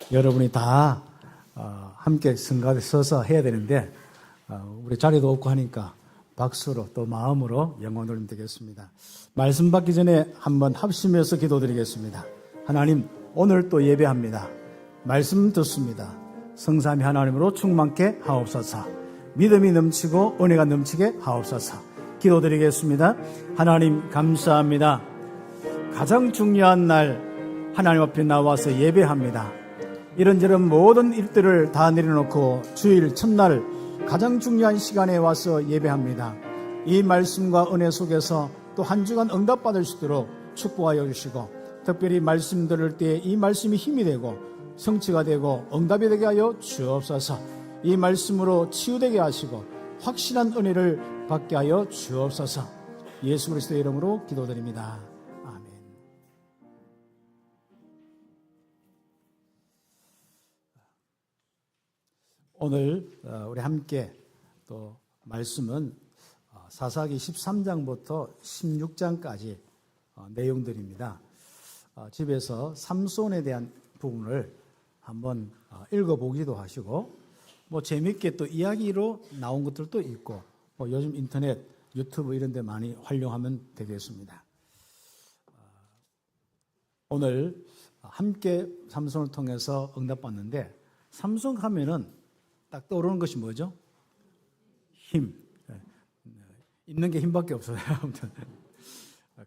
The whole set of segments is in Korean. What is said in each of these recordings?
여러분이 다 함께 성가대 서서 해야 되는데 우리 자리도 없고 하니까 박수로 또 마음으로 영광 돌리면 되겠습니다. 말씀 받기 전에 한번 합심해서 기도드리겠습니다. 하나님, 오늘 또 예배합니다. 말씀 듣습니다. 성삼위 하나님으로 충만케 하옵소서. 믿음이 넘치고 은혜가 넘치게 하옵소서. 기도드리겠습니다. 하나님 감사합니다. 가장 중요한 날 하나님 앞에 나와서 예배합니다. 이런저런 모든 일들을 다 내려놓고 주일 첫날 가장 중요한 시간에 와서 예배합니다. 이 말씀과 은혜 속에서 또 한 주간 응답받을 수 있도록 축복하여 주시고, 특별히 말씀 들을 때 이 말씀이 힘이 되고 성취가 되고 응답이 되게 하여 주옵소서. 이 말씀으로 치유되게 하시고 확실한 은혜를 받게 하여 주옵소서. 예수 그리스도의 이름으로 기도드립니다. 아멘. 오늘 우리 함께 또 말씀은 사사기 13장부터 16장까지 내용들입니다. 집에서 삼손에 대한 부분을 한번 읽어보기도 하시고, 뭐 재밌게 또 이야기로 나온 것들도 있고, 뭐 요즘 인터넷, 유튜브 이런 데 많이 활용하면 되겠습니다. 오늘 함께 삼손을 통해서 응답받는데, 삼손 하면은 딱 떠오르는 것이 뭐죠? 힘. 있는 게 힘밖에 없어요. 아무튼.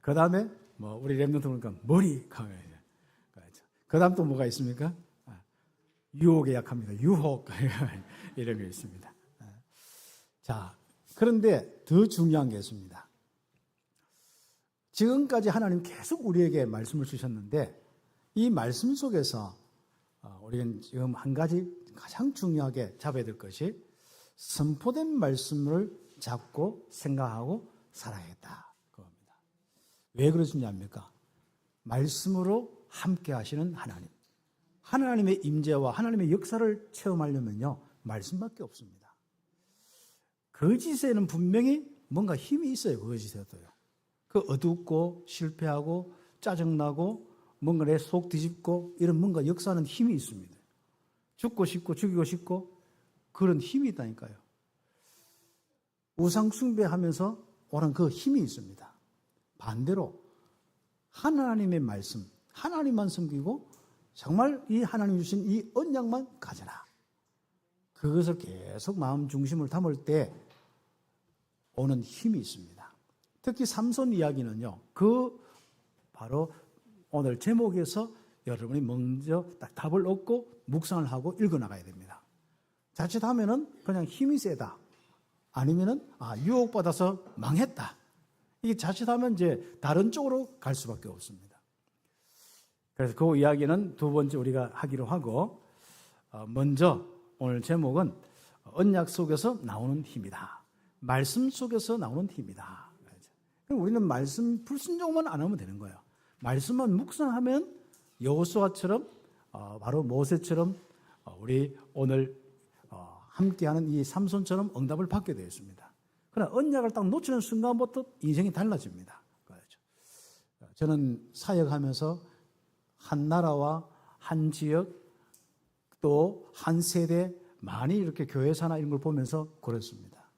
그 다음에 뭐 우리 랩런트 보니까 머리 강해요. 그 다음 또 뭐가 있습니까? 유혹에 약합니다. 유혹. 이런 게 있습니다. 자, 그런데 더 중요한 게 있습니다. 지금까지 하나님 계속 우리에게 말씀을 주셨는데, 이 말씀 속에서 우리는 지금 한 가지 가장 중요하게 잡아야 될 것이, 선포된 말씀을 잡고 생각하고 살아야겠다, 그겁니다. 왜 그러시냐입니까? 말씀으로 함께 하시는 하나님, 하나님의 임재와 하나님의 역사를 체험하려면요, 말씀밖에 없습니다. 거짓에는 분명히 뭔가 힘이 있어요. 거짓에도요. 그 어둡고 실패하고 짜증나고 뭔가 내 속 뒤집고 이런 뭔가 역사는 힘이 있습니다. 죽고 싶고 죽이고 싶고 그런 힘이 있다니까요. 우상 숭배하면서 오는 그 힘이 있습니다. 반대로 하나님의 말씀, 하나님만 섬기고 정말 이 하나님 주신 이 언약만 가져라. 그것을 계속 마음 중심을 담을 때 오는 힘이 있습니다. 특히 삼손 이야기는요, 그 바로 오늘 제목에서 여러분이 먼저 딱 답을 얻고 묵상을 하고 읽어나가야 됩니다. 자칫하면은 그냥 힘이 세다, 아니면은 유혹받아서 망했다, 이게 자칫하면 이제 다른 쪽으로 갈 수밖에 없습니다. 그래서 그 이야기는 두 번째 우리가 하기로 하고, 먼저 오늘 제목은 언약 속에서 나오는 힘이다. 말씀 속에서 나오는 힘이다. 그럼 우리는 말씀 불순종만 안 하면 되는 거예요. 말씀만 묵상하면 여호수아처럼, 바로 모세처럼, 우리 오늘 함께하는 이 삼손처럼 응답을 받게 되어 있습니다. 그러나 언약을 딱 놓치는 순간부터 인생이 달라집니다. 저는 사역하면서 한 나라와 한 지역 또 한 세대 많이 이렇게 교회사나 이런 걸 보면서 그렇습니다.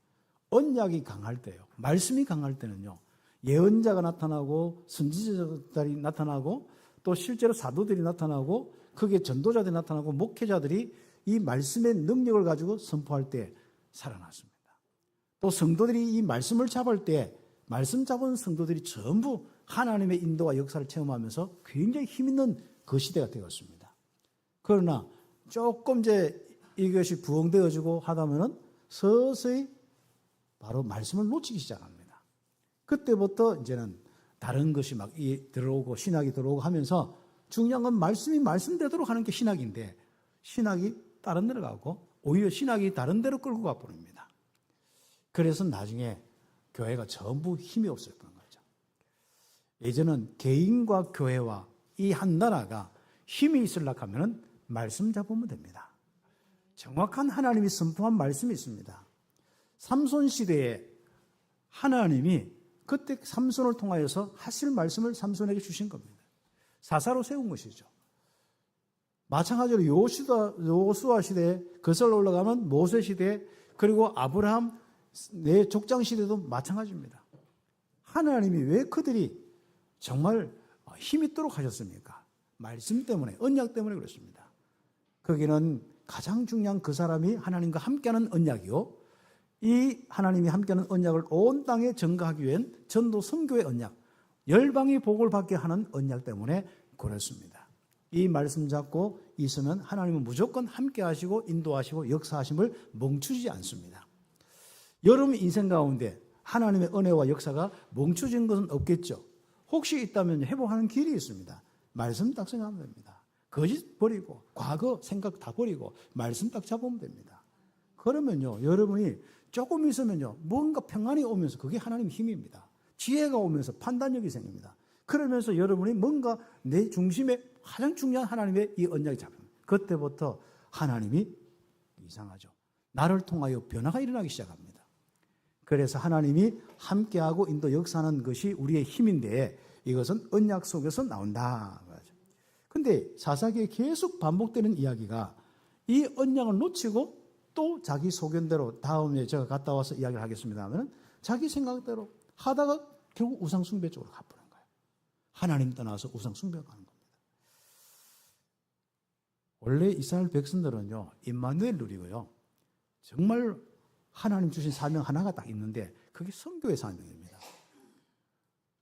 언약이 강할 때요, 말씀이 강할 때는요, 예언자가 나타나고 선지자들이 나타나고 또 실제로 사도들이 나타나고 그게 전도자들이 나타나고 목회자들이 이 말씀의 능력을 가지고 선포할 때 살아났습니다. 또 성도들이 이 말씀을 잡을 때 말씀 잡은 성도들이 전부 하나님의 인도와 역사를 체험하면서 굉장히 힘있는 그 시대가 되었습니다. 그러나 조금 이제 이것이 부흥되어지고 하다면은 서서히 바로 말씀을 놓치기 시작합니다. 그때부터 이제는 다른 것이 막 들어오고 신학이 들어오고 하면서, 중요한 건 말씀이 말씀되도록 하는 게 신학인데 신학이 다른 데로 가고 오히려 신학이 다른 데로 끌고 가버립니다. 그래서 나중에 교회가 전부 힘이 없었던 거죠. 예전은 개인과 교회와 이 한 나라가 힘이 있으려고 하면 말씀 잡으면 됩니다. 정확한 하나님이 선포한 말씀이 있습니다. 삼손 시대에 하나님이 그때 삼손을 통하여서 하실 말씀을 삼손에게 주신 겁니다. 사사로 세운 것이죠. 마찬가지로 요수아 시대, 거슬러 올라가면 모세 시대, 그리고 아브라함 내 족장 시대도 마찬가지입니다. 하나님이 왜 그들이 정말 힘 있도록 하셨습니까? 말씀 때문에, 언약 때문에 그렇습니다. 거기는 가장 중요한 그 사람이 하나님과 함께하는 언약이요. 이 하나님이 함께하는 언약을 온 땅에 전가하기 위한 전도 선교의 언약, 열방이 복을 받게 하는 언약 때문에 그렇습니다. 이 말씀 잡고 있으면 하나님은 무조건 함께하시고 인도하시고 역사하심을 멈추지 않습니다. 여러분 인생 가운데 하나님의 은혜와 역사가 멈추진 것은 없겠죠. 혹시 있다면 회복하는 길이 있습니다. 말씀 딱 생각하면 됩니다. 거짓 버리고 과거 생각 다 버리고 말씀 딱 잡으면 됩니다. 그러면요, 여러분이 조금 있으면요, 뭔가 평안이 오면서 그게 하나님의 힘입니다. 지혜가 오면서 판단력이 생깁니다. 그러면서 여러분이 뭔가 내 중심에 가장 중요한 하나님의 이 언약이 잡힙니다. 그때부터 하나님이 이상하죠. 나를 통하여 변화가 일어나기 시작합니다. 그래서 하나님이 함께하고 인도 역사하는 것이 우리의 힘인데 이것은 언약 속에서 나온다. 그런데 사사기에 계속 반복되는 이야기가 이 언약을 놓치고 또 자기 소견대로 다음에 제가 갔다 와서 이야기를 하겠습니다 하면 자기 생각대로 하다가 결국 우상숭배 쪽으로 가버린 거예요. 하나님 떠나서 우상숭배가 가는 겁니다. 원래 이스라엘 백성들은요, 임마누엘 누리고요, 정말 하나님 주신 사명 하나가 딱 있는데 그게 선교의 사명입니다.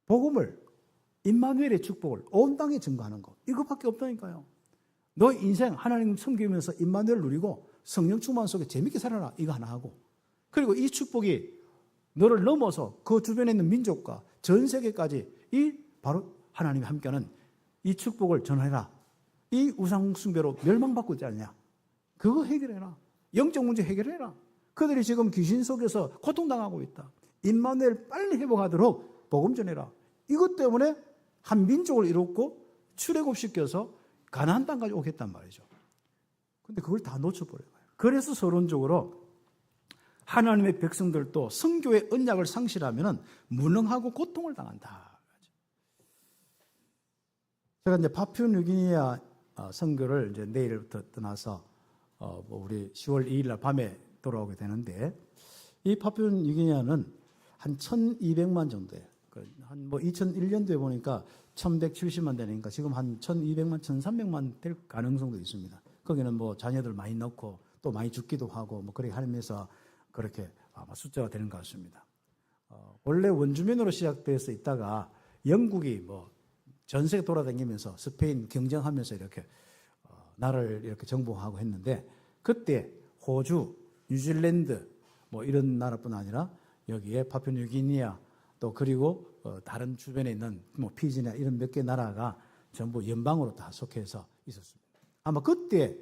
복음을, 임마누엘의 축복을 온 땅에 증거하는 것, 이것밖에 없다니까요. 너 인생 하나님 섬기면서 임마누엘 누리고 성령 충만 속에 재밌게 살아라, 이거 하나 하고, 그리고 이 축복이 너를 넘어서 그 주변에 있는 민족과 전 세계까지 이 바로 하나님이 함께하는 이 축복을 전해라. 이 우상 숭배로 멸망받고 있지 않냐. 그거 해결해라. 영적 문제 해결해라. 그들이 지금 귀신 속에서 고통당하고 있다. 임마누엘 빨리 회복하도록 복음 전해라. 이것 때문에 한 민족을 이뤘고 출애굽시켜서 가나안 땅까지 오겠단 말이죠. 근데 그걸 다 놓쳐버려요. 그래서 서론적으로 하나님의 백성들도 선교의 언약을 상실하면 무능하고 고통을 당한다. 제가 이제 파푸아뉴기니아 선교를 이제 내일부터 떠나서 우리 10월 2일 날 밤에 돌아오게 되는데, 이 파푸아뉴기니아는 한 1,200만 정도예요. 한 2001년도에 보니까 1,170만 되니까 지금 한 1,200만, 1,300만 될 가능성도 있습니다. 거기는 뭐 자녀들 많이 넣고 또 많이 죽기도 하고 뭐 그렇게 하면서 그렇게 아마 숫자가 되는 것 같습니다. 원래 원주민으로 시작돼서 있다가 영국이 뭐 전세 돌아다니면서 스페인 경쟁하면서 이렇게 나라를 이렇게 정복하고 했는데, 그때 호주, 뉴질랜드 뭐 이런 나라뿐 아니라 여기에 파푸아뉴기니아 또 그리고 다른 주변에 있는 뭐 피지나 이런 몇 개 나라가 전부 연방으로 다 속해서 있었습니다. 아마 그때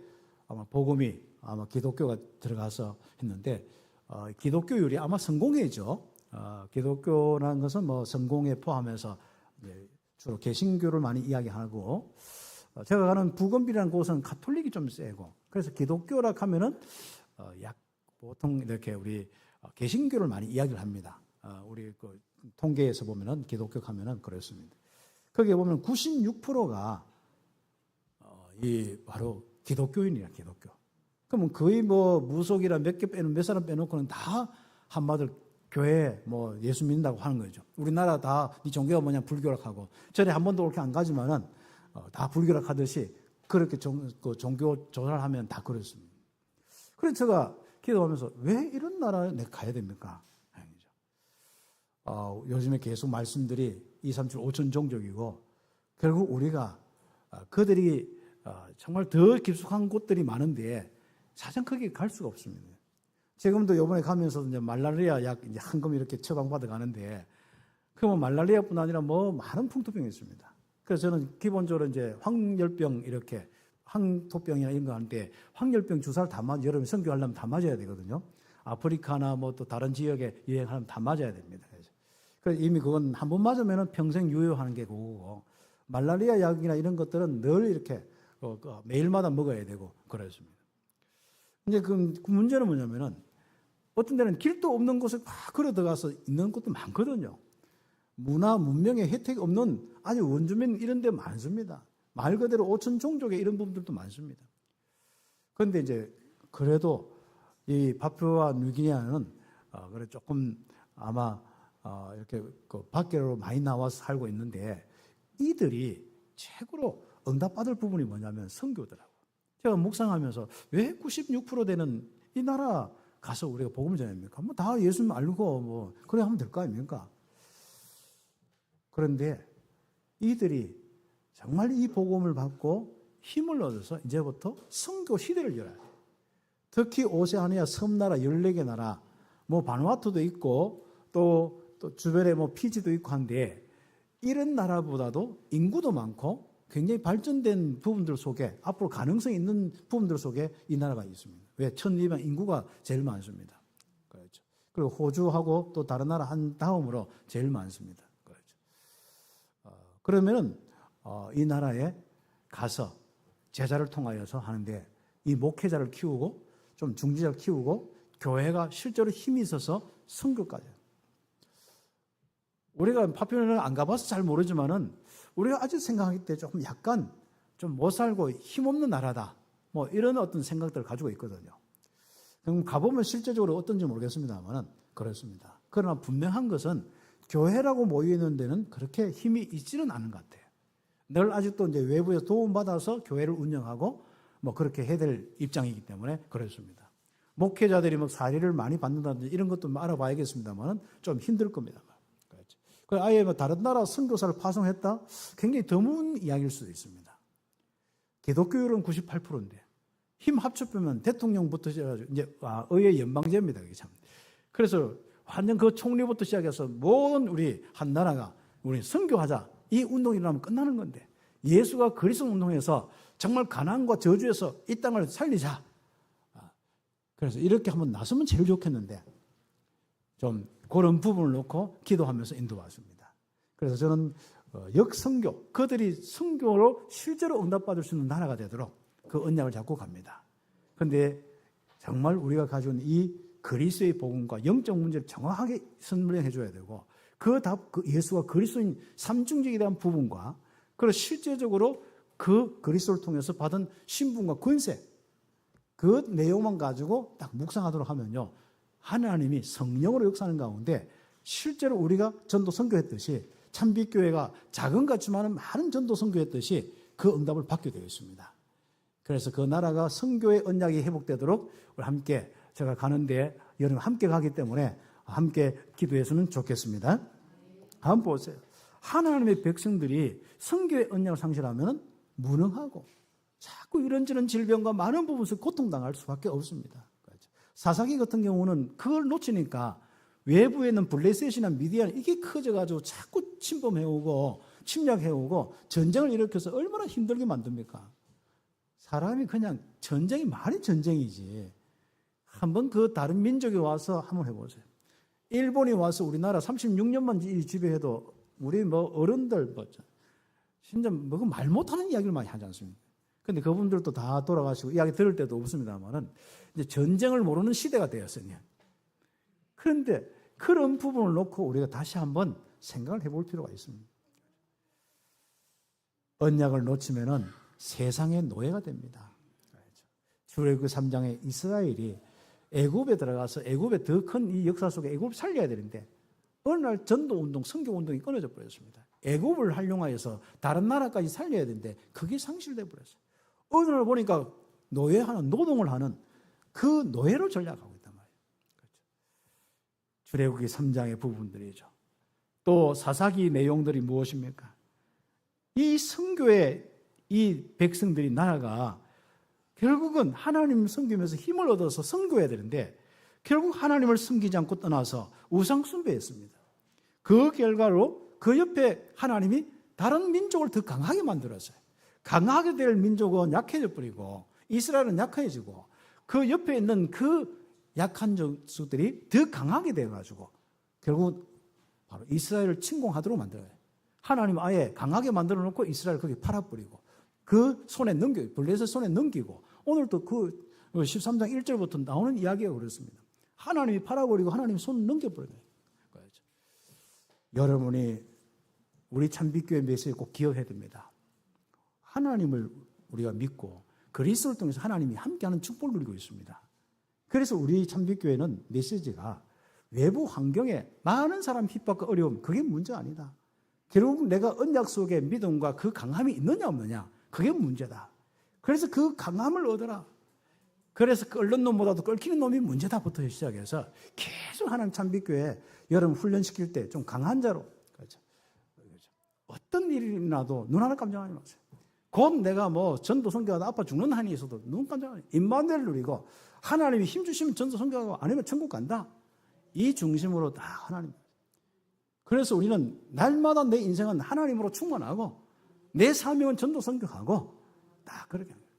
아마 복음이 아마 기독교가 들어가서 했는데 기독교율이 아마 성공회죠. 기독교라는 것은 뭐 성공회 포함해서 주로 개신교를 많이 이야기하고, 제가 가는 부건비라는 곳은 가톨릭이 좀 세고, 그래서 기독교라 하면은 약 보통 이렇게 우리 개신교를 많이 이야기를 합니다. 우리 그 통계에서 보면은 기독교 하면은 그렇습니다. 거기에 보면 96%가 이 바로 기독교인이야, 기독교. 그러면 거의 뭐 무속이라 몇 사람 빼놓고는 다 한마디로 교회 뭐 예수 믿는다고 하는 거죠. 우리나라 다 이 종교가 뭐냐 불교락하고, 전에 한 번도 그렇게 안 가지만은 다 불교락하듯이 그렇게 종교 조사를 하면 다 그렇습니다. 그래서 제가 기도하면서 왜 이런 나라에 내가 가야 됩니까? 요즘에 계속 말씀들이 2, 3, 7, 5천 종족이고, 결국 우리가 그들이 정말 더 깊숙한 곳들이 많은데 사실 크게 갈 수가 없습니다. 지금도 이번에 가면서 이제 말라리아 약 이제 한금 이렇게 처방받아 가는데, 그러면 말라리아뿐 아니라 뭐 많은 풍토병이 있습니다. 그래서 저는 기본적으로 이제 황열병 이렇게 황토병이나 이런 거 하는데, 황열병 주사를 다 여러분 선교하려면 다 맞아야 되거든요. 아프리카나 뭐 또 다른 지역에 유행하면 다 맞아야 됩니다. 그래서 이미 그건 한 번 맞으면 평생 유효하는 게 그거고, 말라리아 약이나 이런 것들은 늘 이렇게 매일마다 먹어야 되고 그렇습니다. 이제 그 문제는 뭐냐면은 어떤 데는 길도 없는 곳에 막 걸어 들어가서 있는 곳도 많거든요. 문화, 문명의 혜택이 없는 아주 원주민 이런 데 많습니다. 말 그대로 5천 종족의 이런 부분들도 많습니다. 그런데 이제 그래도 이 파푸아 뉴기니아는 그래 조금 아마 이렇게 그 밖으로 많이 나와서 살고 있는데 이들이 최고로 응답받을 부분이 뭐냐면 선교더라고. 제가 묵상하면서 왜 96% 되는 이 나라 가서 우리가 복음을 전합니까? 뭐 다 예수님 알고 뭐 그래 하면 될 거 아닙니까? 그런데 이들이 정말 이 복음을 받고 힘을 얻어서 이제부터 선교 시대를 열어야 돼. 특히 오세아니아 섬나라 14개 나라, 뭐 바누아투도 있고 또 주변에 뭐 피지도 있고 한데 이런 나라보다도 인구도 많고 굉장히 발전된 부분들 속에 앞으로 가능성이 있는 부분들 속에 이 나라가 있습니다. 왜? 1200만 인구가 제일 많습니다. 그렇죠. 그리고 호주하고 또 다른 나라 한 다음으로 제일 많습니다. 그렇죠. 그러면은 이 나라에 가서 제자를 통하여서 하는데 이 목회자를 키우고 좀 중지자를 키우고 교회가 실제로 힘이 있어서 선교까지. 우리가 파푸아를 안 가봐서 잘 모르지만은 우리가 아직 생각할 때 조금 약간 좀 못 살고 힘없는 나라다. 뭐 이런 어떤 생각들을 가지고 있거든요. 그럼 가보면 실제적으로 어떤지 모르겠습니다만은 그렇습니다. 그러나 분명한 것은 교회라고 모여있는 데는 그렇게 힘이 있지는 않은 것 같아요. 늘 아직도 이제 외부에서 도움받아서 교회를 운영하고 뭐 그렇게 해야 될 입장이기 때문에 그렇습니다. 목회자들이 뭐 사례를 많이 받는다든지 이런 것도 알아봐야겠습니다만은 좀 힘들 겁니다. 그렇죠. 아예 뭐 다른 나라 선교사를 파송했다? 굉장히 드문 이야기일 수도 있습니다. 기독교율은 98%인데 힘 합쳐보면 대통령부터 시작해서 이제 의회 연방제입니다. 이게 참. 그래서 완전 그 총리부터 시작해서 모든 우리 한 나라가 우리 선교하자 이 운동이 일어나면 끝나는 건데 예수가 그리스도 운동에서 정말 가난과 저주에서 이 땅을 살리자. 그래서 이렇게 한번 나서면 제일 좋겠는데 좀 그런 부분을 놓고 기도하면서 인도받습니다. 그래서 저는 역선교, 그들이 선교로 실제로 응답받을 수 있는 나라가 되도록 그 언약을 잡고 갑니다. 그런데 정말 우리가 가지고 있는 이 그리스도의 복음과 영적 문제를 정확하게 설명해 줘야 되고 그 예수가 그리스도인 삼중직에 대한 부분과 그리고 실제적으로 그 그리스도를 통해서 받은 신분과 권세 그 내용만 가지고 딱 묵상하도록 하면요. 하나님이 성령으로 역사하는 가운데 실제로 우리가 전도 선교했듯이 참빛교회가 작은 것 같지만 많은 전도 선교했듯이 그 응답을 받게 되어 있습니다. 그래서 그 나라가 선교의 언약이 회복되도록 우리 함께 제가 가는데 여러분 함께 가기 때문에 함께 기도했으면 좋겠습니다. 한번 보세요. 하나님의 백성들이 선교의 언약을 상실하면 무능하고 자꾸 이런저런 질병과 많은 부분에서 고통당할 수밖에 없습니다. 사사기 같은 경우는 그걸 놓치니까 외부에 있는 블레셋이나 미디안 이게 커져가지고 자꾸 침범해오고 침략해오고 전쟁을 일으켜서 얼마나 힘들게 만듭니까? 사람이 그냥 전쟁이 말이 전쟁이지. 한번 그 다른 민족이 와서 한번 해보세요. 일본이 와서 우리나라 36년만 지배해도 우리 뭐 어른들 뭐 진짜 뭐 말 못하는 이야기를 많이 하지 않습니까? 근데 그분들도 다 돌아가시고 이야기 들을 때도 없습니다만은 이제 전쟁을 모르는 시대가 되었으니. 그런데 그런 부분을 놓고 우리가 다시 한번 생각을 해볼 필요가 있습니다. 언약을 놓치면은 세상의 노예가 됩니다. 출애굽기 3장에 이스라엘이 애굽에 들어가서 애굽의 더 큰 이 역사 속에 애굽을 살려야 되는데 어느 날 전도운동, 선교운동이 끊어져 버렸습니다. 애굽을 활용하여서 다른 나라까지 살려야 되는데 그게 상실돼 버렸어요. 어느 날 보니까 노예하는 노동을 하는 그 노예로 전락하고 있단 말이에요. 그렇죠. 출애굽기 3장의 부분들이죠. 또 사사기 내용들이 무엇입니까? 이 선교의 이 백성들이 나라가 결국은 하나님을 섬기면서 힘을 얻어서 선교해야 되는데 결국 하나님을 섬기지 않고 떠나서 우상 숭배했습니다. 그 결과로 그 옆에 하나님이 다른 민족을 더 강하게 만들었어요. 강하게 될 민족은 약해져 버리고 이스라엘은 약해지고 그 옆에 있는 그 약한 족속들이 더 강하게 돼가지고 결국 바로 이스라엘을 침공하도록 만들어요. 하나님 아예 강하게 만들어 놓고 이스라엘 거기 팔아버리고 그 손에 넘기고 블레셋 손에 넘기고 오늘도 그 13장 1절부터 나오는 이야기가 그렇습니다. 하나님이 팔아버리고 하나님이 손을 넘겨버려요. 여러분이 우리 참빛교회 메시지 꼭 기억해야 됩니다. 하나님을 우리가 믿고 그리스도를 통해서 하나님이 함께하는 축복을 누리고 있습니다. 그래서 우리 참빛교회는 메시지가 외부 환경에 많은 사람 핍박과 어려움, 그게 문제가 아니다. 결국 내가 언약 속에 믿음과 그 강함이 있느냐 없느냐, 그게 문제다. 그래서 그 강함을 얻어라. 그래서 끓는 놈보다도 끓기는 놈이 문제다부터 시작해서 계속 하나님 참빛교회 여러분 훈련시킬 때 좀 강한 자로, 그렇죠. 어떤 일이 나도 눈 하나 깜짝하지 마세요. 곧 내가 뭐 전도 선교하다 아파 죽는 한이 있어도 눈 깜짝하지 마세요. 임마누엘을 누리고 하나님이 힘 주시면 전도 선교하고 아니면 천국 간다. 이 중심으로 다 하나님. 그래서 우리는 날마다 내 인생은 하나님으로 충만하고 내 사명은 전도 선교하고 딱 그렇게 합니다.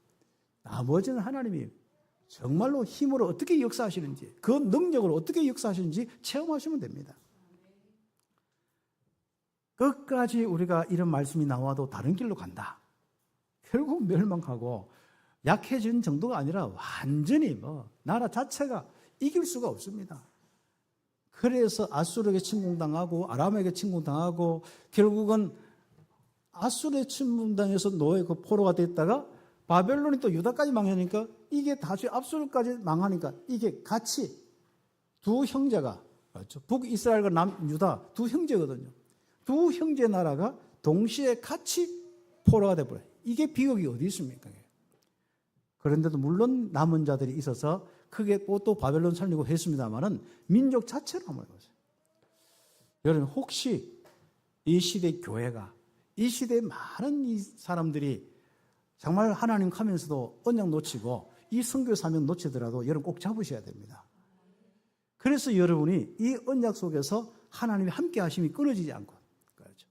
나머지는 하나님이 정말로 힘으로 어떻게 역사하시는지, 그 능력으로 어떻게 역사하시는지 체험하시면 됩니다. 끝까지 우리가 이런 말씀이 나와도 다른 길로 간다. 결국 멸망하고 약해진 정도가 아니라 완전히 나라 자체가 이길 수가 없습니다. 그래서 아수르에게 침공당하고 아람에게 침공당하고 결국은 아수르에 침공당해서 노예 그 포로가 됐다가 바벨론이 또 유다까지 망하니까 이게 다시 압수르까지 망하니까 이게 같이 두 형제가, 그렇죠? 북이스라엘과 남유다 두 형제거든요. 두 형제 나라가 동시에 같이 포로가 돼버려요. 이게 비극이 어디 있습니까? 그런데도 물론 남은 자들이 있어서 크게 또 바벨론 살리고 했습니다만은 민족 자체로 한번 해보세요. 여러분 혹시 이 시대 교회가 이 시대의 많은 이 사람들이 정말 하나님 가면서도 언약 놓치고 이 선교 사명 놓치더라도 여러분 꼭 잡으셔야 됩니다. 그래서 여러분이 이 언약 속에서 하나님의 함께 하심이 끊어지지 않고, 그렇죠.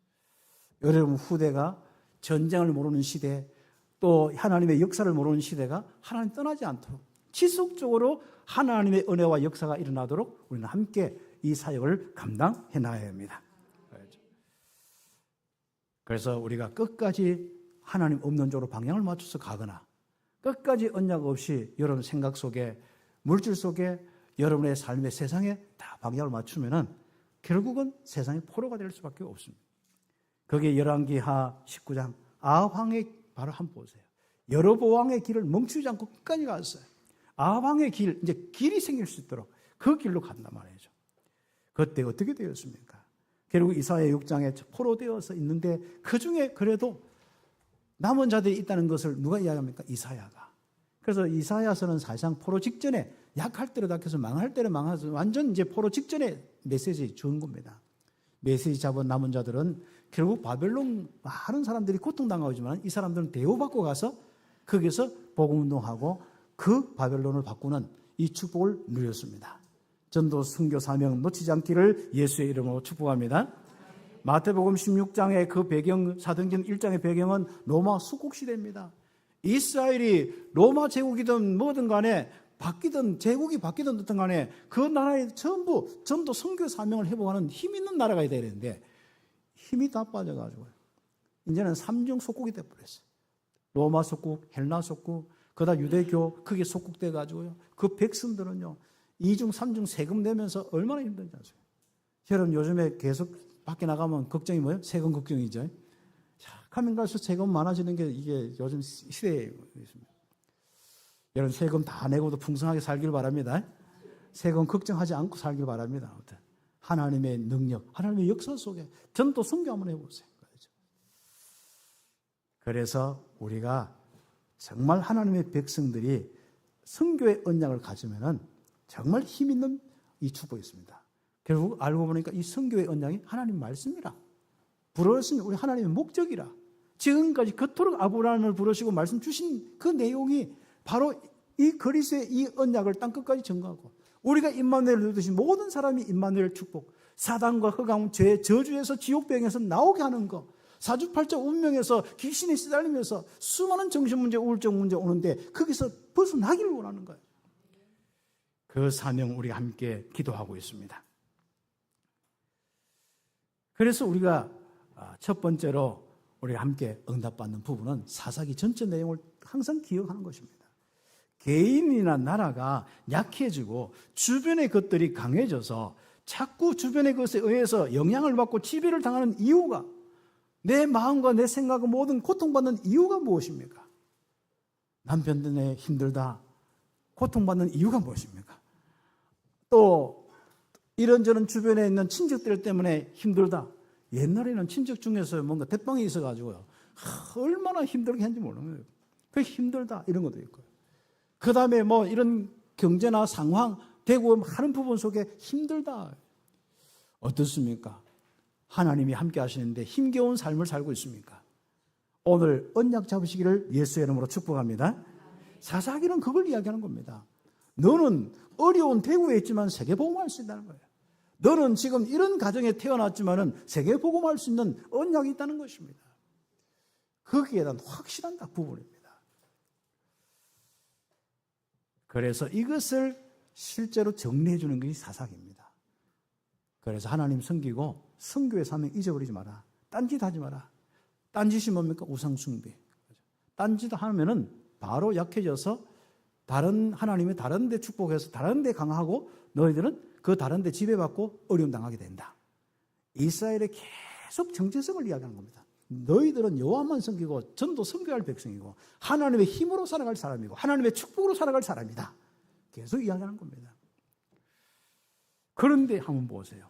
여러분 후대가 전쟁을 모르는 시대, 또 하나님의 역사를 모르는 시대가 하나님 떠나지 않도록 지속적으로 하나님의 은혜와 역사가 일어나도록 우리는 함께 이 사역을 감당해 나가야 합니다. 그렇죠. 그래서 우리가 끝까지 하나님 없는 쪽으로 방향을 맞춰서 가거나 끝까지 언약 없이 여러분 생각 속에 물질 속에 여러분의 삶의 세상에 다 방향을 맞추면은 결국은 세상의 포로가 될 수밖에 없습니다. 거기에 열왕기하 19장 아합왕의 바로 한번 보세요. 여로보암의 길을 멈추지 않고 끝까지 갔어요. 아합왕의 길, 이제 길이 생길 수 있도록 그 길로 간단 말이죠. 그때 어떻게 되었습니까? 결국 이사야 6장에 포로되어서 있는데 그 중에 그래도 남은 자들이 있다는 것을 누가 이야기합니까? 이사야가. 그래서 이사야서는 사실상 포로 직전에 약할 때로 약해서 망할 때로 망해서 완전 이제 포로 직전에 메시지 준 겁니다. 메시지 잡은 남은 자들은 결국 바벨론 많은 사람들이 고통당하고 있지만 이 사람들은 대우받고 가서 거기서 복음운동하고 그 바벨론을 바꾸는 이 축복을 누렸습니다. 전도 선교 사명 놓치지 않기를 예수의 이름으로 축복합니다. 마태복음 16장의 그 배경, 사도행전 1장의 배경은 로마 수국 시대입니다. 이스라엘이 로마 제국이든 뭐든 간에 바뀌든 제국이 바뀌든 어떤 간에 그 나라에 전부 전도 선교 사명을 회복하는 힘 있는 나라가 돼야 되는데 힘이 다 빠져가지고 이제는 삼중 속국이 돼버렸어요. 로마 속국, 헬라 속국, 그다음 유대교 그게 속국돼 가지고요. 그 백성들은요 2중, 3중 세금 내면서 얼마나 힘든지 아세요? 여러분 요즘에 계속 밖에 나가면 걱정이 뭐예요? 세금 걱정이죠. 자, 가면 갈수록 세금 많아지는 게 이게 요즘 시대에 있습니다. 여러분 세금 다 내고도 풍성하게 살길 바랍니다. 세금 걱정하지 않고 살길 바랍니다. 아무튼 하나님의 능력, 하나님의 역사 속에 전도 선교 한번 해보세요. 그래서 우리가 정말 하나님의 백성들이 선교의 언약을 가지면은 정말 힘 있는 이 축복이 있습니다. 결국 알고 보니까 이 선교의 언약이 하나님 말씀이라. 부르셨으니 우리 하나님의 목적이라. 지금까지 그토록 아브라함을 부르시고 말씀 주신 그 내용이 바로 이 그리스도의 이 언약을 땅끝까지 증거하고 우리가 임마누엘을 누리듯이 모든 사람이 임마누엘 축복, 사단과 흑암, 죄, 저주에서 지옥병에서 나오게 하는 것, 사주팔자 운명에서 귀신에 시달리면서 수많은 정신문제, 우울증 문제 오는데 거기서 벗어나기를 원하는 거예요. 그 사명 우리가 함께 기도하고 있습니다. 그래서 우리가 첫 번째로 우리가 함께 응답받는 부분은 사사기 전체 내용을 항상 기억하는 것입니다. 개인이나 나라가 약해지고 주변의 것들이 강해져서 자꾸 주변의 것에 의해서 영향을 받고 지배를 당하는 이유가 내 마음과 내 생각과 모든 고통받는 이유가 무엇입니까? 남편 때문에 힘들다. 고통받는 이유가 무엇입니까? 또 이런저런 주변에 있는 친척들 때문에 힘들다. 옛날에는 친척 중에서 뭔가 대빵이 있어가지고요. 얼마나 힘들게 했는지 모르는 거예요. 그 힘들다 이런 것도 있고요. 그 다음에 뭐 이런 경제나 상황, 되고 하는 부분 속에 힘들다. 어떻습니까? 하나님이 함께 하시는데 힘겨운 삶을 살고 있습니까? 오늘 언약 잡으시기를 예수의 이름으로 축복합니다. 사사기는 그걸 이야기하는 겁니다. 너는 어려운 대구에 있지만 세계복음할 수 있다는 거예요. 너는 지금 이런 가정에 태어났지만은 세계복음할 수 있는 언약이 있다는 것입니다. 거기에 대한 확실한 딱 부분입니다. 그래서 이것을 실제로 정리해 주는 것이 사사기입니다. 그래서 하나님 섬기고 선교의 사명 잊어버리지 마라. 딴짓하지 마라. 딴짓이 뭡니까? 우상숭배. 딴짓 하면은 바로 약해져서 다른 하나님의 다른 데 축복해서 다른 데 강하고 너희들은 그 다른 데 지배받고 어려움 당하게 된다. 이스라엘의 계속 정체성을 이야기하는 겁니다. 너희들은 여호와만 섬기고 전도 섬겨할 백성이고 하나님의 힘으로 살아갈 사람이고 하나님의 축복으로 살아갈 사람이다. 계속 이야기하는 겁니다. 그런데 한번 보세요.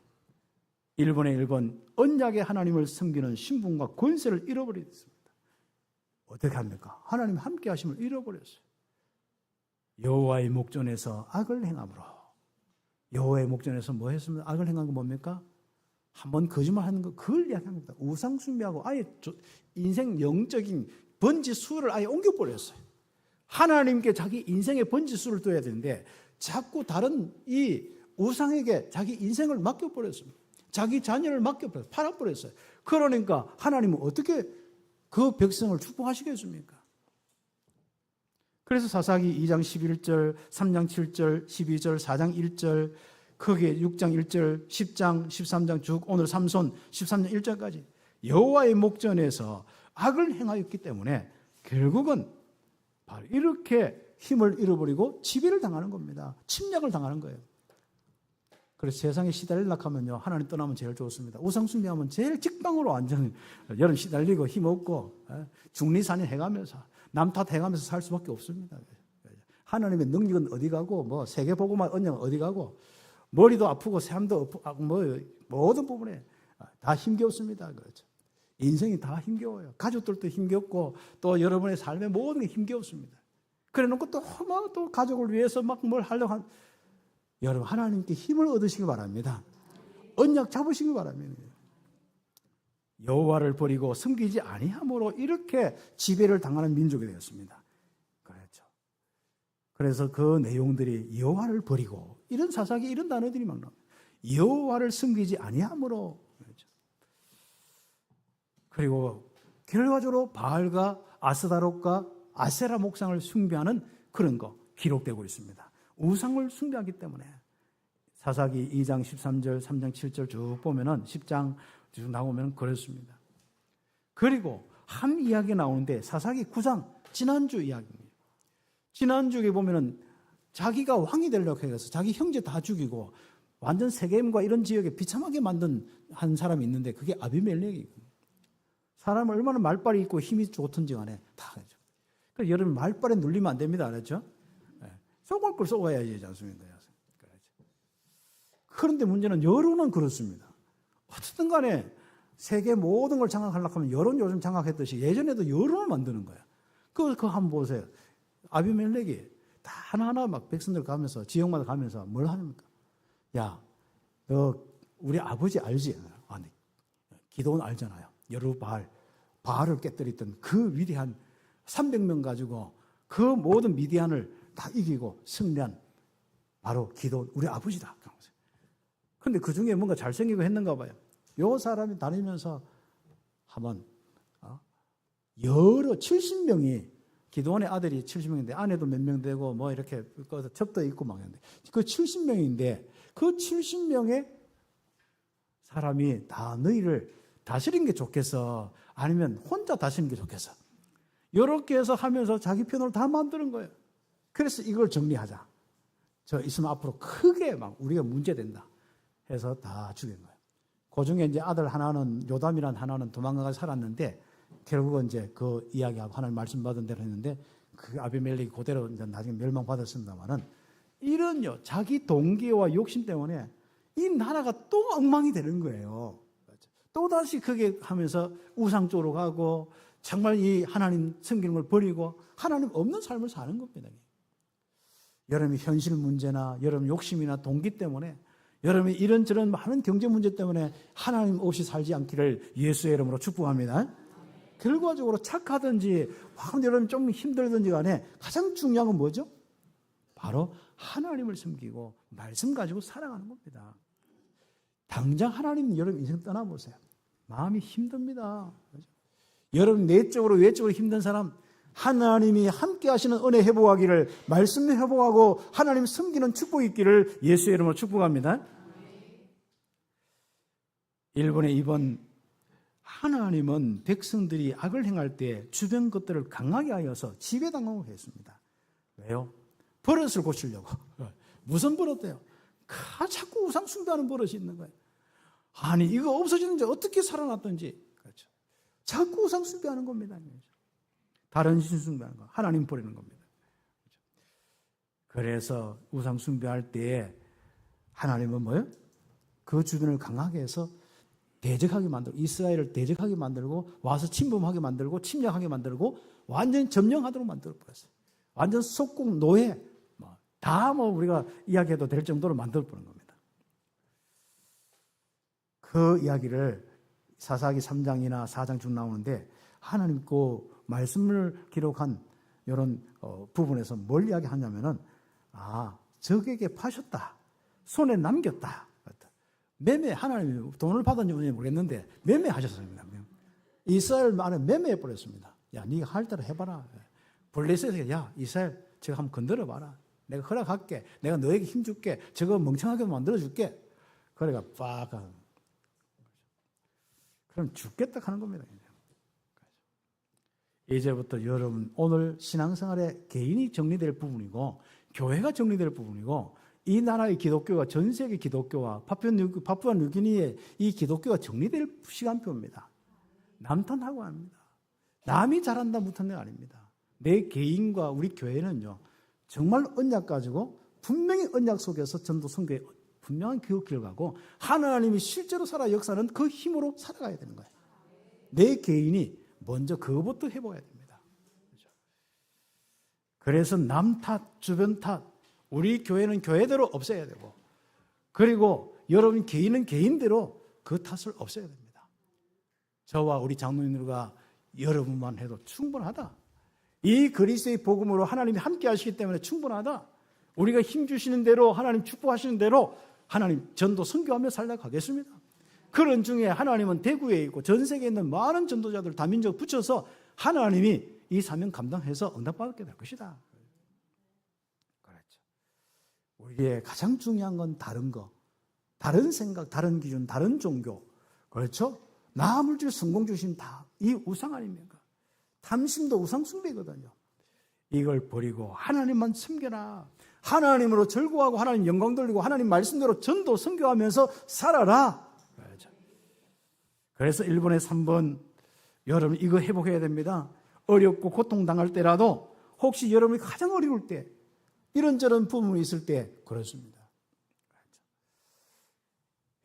1번에 1번 언약의 하나님을 섬기는 신분과 권세를 잃어버렸습니다. 어떻게 합니까? 하나님 함께 하심을 잃어버렸어요. 여호와의 목전에서 악을 행함으로. 여호와의 목전에서 뭐 했으면 악을 행한 건 뭡니까? 한번 거짓말하는 거 그걸 이야기하는 겁니다. 우상숭배하고 아예 인생 영적인 번지수를 아예 옮겨버렸어요. 하나님께 자기 인생의 번지수를 둬야 되는데 자꾸 다른 이 우상에게 자기 인생을 맡겨버렸습니다. 자기 자녀를 맡겨버렸어요. 팔아버렸어요. 그러니까 하나님은 어떻게 그 백성을 축복하시겠습니까? 그래서 사사기 2장 11절, 3장 7절, 12절, 4장 1절, 거기에 6장 1절, 10장, 13장 쭉 오늘 삼손 13장 1절까지 여호와의 목전에서 악을 행하였기 때문에 결국은 바로 이렇게 힘을 잃어버리고 지배를 당하는 겁니다. 침략을 당하는 거예요. 그래서 세상에 시달리려고 하면요, 하나님 떠나면 제일 좋습니다. 우상숭배하면 제일 직방으로 완전 여름 시달리고 힘없고 중리산인 해가면서 남 탓해가면서 살 수밖에 없습니다. 하나님의 능력은 어디 가고 뭐 세계복음만 언약은 어디 가고 머리도 아프고 삶도 아프고 뭐 모든 부분에 다 힘겹습니다. 그렇죠. 인생이 다 힘겨워요. 가족들도 힘겹고 또 여러분의 삶의 모든 게 힘겹습니다. 그래놓고 또 가족을 위해서 막 뭘 하려고 한 여러분 하나님께 힘을 얻으시기 바랍니다. 언약 잡으시기 바랍니다. 여호와를 버리고 섬기지 아니함으로 이렇게 지배를 당하는 민족이 되었습니다. 그렇죠. 그래서 그 내용들이 여호와를 버리고 이런 사사기 이런 단어들이 막 나옵니다. 여호와를 섬기지 아니함으로. 그렇죠. 그리고 결과적으로 바알과 아스다롯과 아세라 목상을 숭배하는 그런 거 기록되고 있습니다. 우상을 숭배하기 때문에 사사기 2장 13절, 3장 7절 쭉 보면은 10장 쭉 나오면 그렇습니다. 그리고 한 이야기 나오는데 사사기 9장 지난주 이야기입니다. 지난주에 보면은 자기가 왕이 되려고 해서 자기 형제 다 죽이고 완전 세겜과 이런 지역에 비참하게 만든 한 사람이 있는데 그게 아비멜렉이거든요. 사람은 얼마나 말빨이 있고 힘이 좋든지 간에 다 그렇죠. 그래서 여러분 말빨에 눌리면 안 됩니다. 알았죠? 쏘갈 걸 쏘아야지 않습니까? 그런데 문제는 여론은 그렇습니다. 어쨌든 간에 세계 모든 걸 장악하려고 하면 여론 요즘 장악했듯이 예전에도 여론을 만드는 거야. 그거 한번 보세요. 아비멜렉이 다 하나하나 막 백성들 가면서 지역마다 가면서 뭘 하십니까? 야, 너 우리 아버지 알지? 아니, 기도원 알잖아요. 여루바알, 바알을 깨뜨렸던 그 위대한 300명 가지고 그 모든 미디안을 다 이기고 승리한 바로 기도원 우리 아버지다. 근데 그 중에 뭔가 잘생기고 했는가 봐요. 요 사람이 다니면서 한번 여러 70명이 기도원의 아들이 70명인데 아내도 몇 명 되고 뭐 이렇게 접도 있고 막 했는데 그 70명인데 그 70명의 사람이 다 너희를 다스리는 게 좋겠어 아니면 혼자 다스리는 게 좋겠어 이렇게 해서 하면서 자기 편으로 다 만드는 거예요. 그래서 이걸 정리하자. 저 있으면 앞으로 크게 막 우리가 문제된다 해서 다 죽인 거예요. 그 중에 이제 아들 하나는 요담이라는 하나는 도망가서 살았는데 결국은 이제 그 이야기하고 하나님 말씀 받은 대로 했는데 그 아비멜렉이 그대로 이제 나중에 멸망받았습니다만은 이런요 자기 동기와 욕심 때문에 이 나라가 또 엉망이 되는 거예요. 또 다시 그게 하면서 우상 쪽으로 가고 정말 이 하나님 섬기는 걸 버리고 하나님 없는 삶을 사는 겁니다. 여러분이 현실 문제나 여러분 욕심이나 동기 때문에 여러분이 이런저런 많은 경제 문제 때문에 하나님 없이 살지 않기를 예수의 이름으로 축복합니다. 결과적으로 착하든지 여러분 좀 힘들든지 간에 가장 중요한 건 뭐죠? 바로 하나님을 섬기고 말씀 가지고 살아가는 겁니다. 당장 하나님 여러분 인생 떠나보세요. 마음이 힘듭니다. 여러분 내적으로 외적으로 힘든 사람 하나님이 함께 하시는 은혜 회복하기를 말씀 회복하고 하나님 섬기는 축복이 있기를 예수의 이름으로 축복합니다. 1번에 2번 하나님은 백성들이 악을 행할 때 주변 것들을 강하게 하여서 지배당하고 했습니다. 왜요? 버릇을 고치려고. 무슨 버릇이에요? 자꾸 우상 숭배하는 버릇이 있는 거예요. 아니 이거 없어지는지 어떻게 살아났든지 그렇죠. 자꾸 우상 숭배하는 겁니다. 다른 신 숭배하는 거, 하나님 버리는 겁니다. 그래서 우상 숭배할 때 하나님은 뭐예요? 그 주변을 강하게 해서 대적하게 만들고 이스라엘을 대적하게 만들고 와서 침범하게 만들고 침략하게 만들고 완전히 점령하도록 만들어 버렸어요. 완전 속국 노예 다 우리가 이야기해도 될 정도로 만들어 버린 겁니다. 그 이야기를 사사기 3장이나 4장 쭉 나오는데 하나님 그 말씀을 기록한 이런 부분에서 뭘 이야기하냐면은 적에게 파셨다. 손에 남겼다. 매매, 하나님이 돈을 받았는지 모르겠는데 매매하셨습니다. 이스라엘 안에 매매해버렸습니다. 야, 네가 할 대로 해봐라. 블레셋에게 야, 이스라엘 제가 한번 건드려봐라. 내가 허락할게. 내가 너에게 힘줄게. 저거 멍청하게 만들어줄게. 그래가 빡 그럼 죽겠다 하는 겁니다. 이제부터 여러분 오늘 신앙생활에 개인이 정리될 부분이고 교회가 정리될 부분이고 이 나라의 기독교가 전 세계 기독교와 파푸아 뉴기니의 이 기독교가 정리될 시간표입니다. 남탓하고 합니다. 남이 잘한다 못한 게 아닙니다. 내 개인과 우리 교회는요 정말 언약 가지고 분명히 언약 속에서 전도 선교에 분명한 교육을 가고 하나님이 실제로 살아 역사는 그 힘으로 살아가야 되는 거예요. 내 개인이 먼저 그것부터 해봐야 됩니다. 그래서 남 탓, 주변 탓, 우리 교회는 교회대로 없애야 되고 그리고 여러분 개인은 개인대로 그 탓을 없애야 됩니다. 저와 우리 장로님들과 여러분만 해도 충분하다. 이 그리스도의 복음으로 하나님이 함께 하시기 때문에 충분하다. 우리가 힘주시는 대로 하나님 축복하시는 대로 하나님 전도 선교하며 살아가겠습니다. 그런 중에 하나님은 대구에 있고 전 세계에 있는 많은 전도자들 다민족 붙여서 하나님이 이 사명 감당해서 응답받게 될 것이다. 그렇죠. 우리의 가장 중요한 건 다른 거, 다른 생각, 다른 기준, 다른 종교. 그렇죠? 나물질 성공주심 다 이 우상 아닙니까? 탐심도 우상 숭배거든요. 이걸 버리고 하나님만 섬겨라. 하나님으로 절구하고 하나님 영광 돌리고 하나님 말씀대로 전도 선교하면서 살아라. 그래서 1번에 3번 여러분 이거 회복해야 됩니다. 어렵고 고통당할 때라도 혹시 여러분이 가장 어려울 때 이런저런 부분이 있을 때 그렇습니다.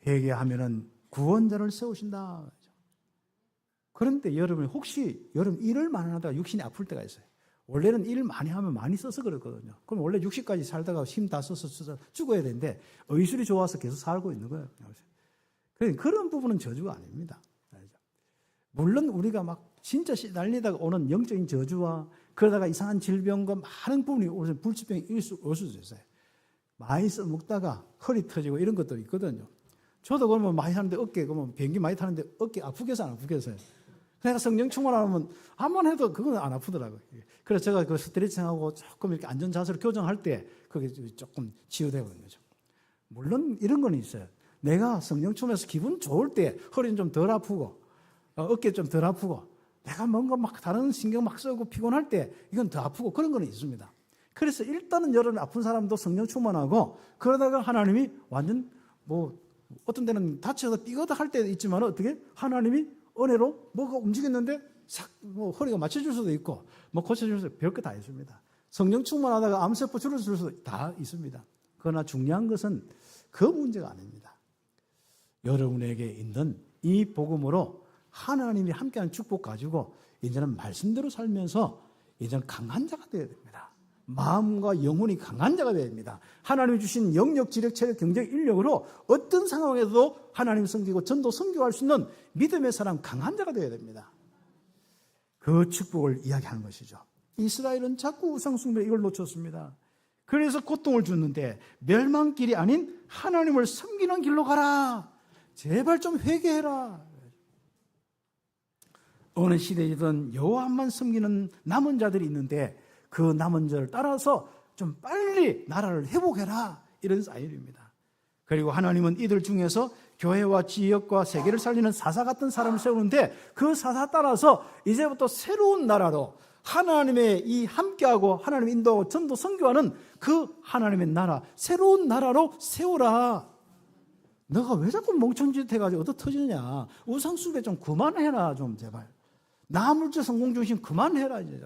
회개하면은 구원자를 세우신다. 그런데 여러분이 혹시 여러분 일을 많이 하다가 육신이 아플 때가 있어요. 원래는 일 많이 하면 많이 써서 그렇거든요. 그럼 원래 60까지 살다가 힘 다 써서 죽어야 되는데 의술이 좋아서 계속 살고 있는 거예요. 그런 부분은 저주가 아닙니다. 물론 우리가 막 진짜 날리다가 오는 영적인 저주와 그러다가 이상한 질병과 많은 부분이 오는 불치병이 올 수도 있어요. 많이 써먹다가 허리 터지고 이런 것도 있거든요. 저도 그러면 많이 하는데 어깨, 그러면 비행기 많이 타는데 어깨 아프게 해서 안 아프게 해서요. 내가 성령 충만하면 한번 해도 그건 안 아프더라고요. 그래서 제가 그 스트레칭하고 조금 이렇게 안전 자세로 교정할 때 그게 조금 치유되고 있는 거죠. 물론 이런 건 있어요. 내가 성령 충만해서 기분 좋을 때 허리는 좀 덜 아프고 어깨 좀 덜 아프고 내가 뭔가 막 다른 신경 막 쓰고 피곤할 때 이건 더 아프고 그런 건 있습니다. 그래서 일단은 여러분 아픈 사람도 성령 충만하고 그러다가 하나님이 완전 어떤 때는 다쳐서 삐거다 할 때도 있지만 어떻게 하나님이 은혜로 뭐가 움직였는데 싹 뭐 허리가 맞춰줄 수도 있고 뭐 고쳐줄 수도 있고 별거 다 있습니다. 성령 충만하다가 암세포 줄여줄 수도 다 있습니다. 그러나 중요한 것은 그 문제가 아닙니다. 여러분에게 있는 이 복음으로 하나님이 함께하는 축복 가지고 이제는 말씀대로 살면서 이제는 강한 자가 되어야 됩니다. 마음과 영혼이 강한 자가 되어야 됩니다. 하나님이 주신 영역, 지력, 체력, 경제적 인력으로 어떤 상황에서도 하나님 섬기고 전도 선교할 수 있는 믿음의 사람, 강한 자가 되어야 됩니다. 그 축복을 이야기하는 것이죠. 이스라엘은 자꾸 우상숭배 이걸 놓쳤습니다. 그래서 고통을 줬는데 멸망길이 아닌 하나님을 섬기는 길로 가라. 제발 좀 회개해라. 어느 시대이든 여호와만 섬기는 남은 자들이 있는데 그 남은 자를 따라서 좀 빨리 나라를 회복해라. 이런 사인입니다. 그리고 하나님은 이들 중에서 교회와 지역과 세계를 살리는 사사 같은 사람을 세우는데 그 사사 따라서 이제부터 새로운 나라로 하나님의 이 함께하고 하나님 인도하고 전도 선교하는 그 하나님의 나라, 새로운 나라로 세우라. 너가 왜 자꾸 멍청짓 해가지고 얻어 터지느냐. 우상숭배 좀 그만해라 좀 제발. 나물질 성공 중심 그만해라 이제.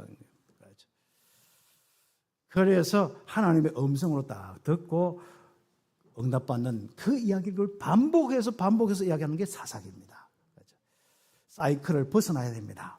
그래서 하나님의 음성으로 딱 듣고 응답받는 그 이야기를 반복해서 이야기하는 게 사사기입니다. 사이클을 벗어나야 됩니다.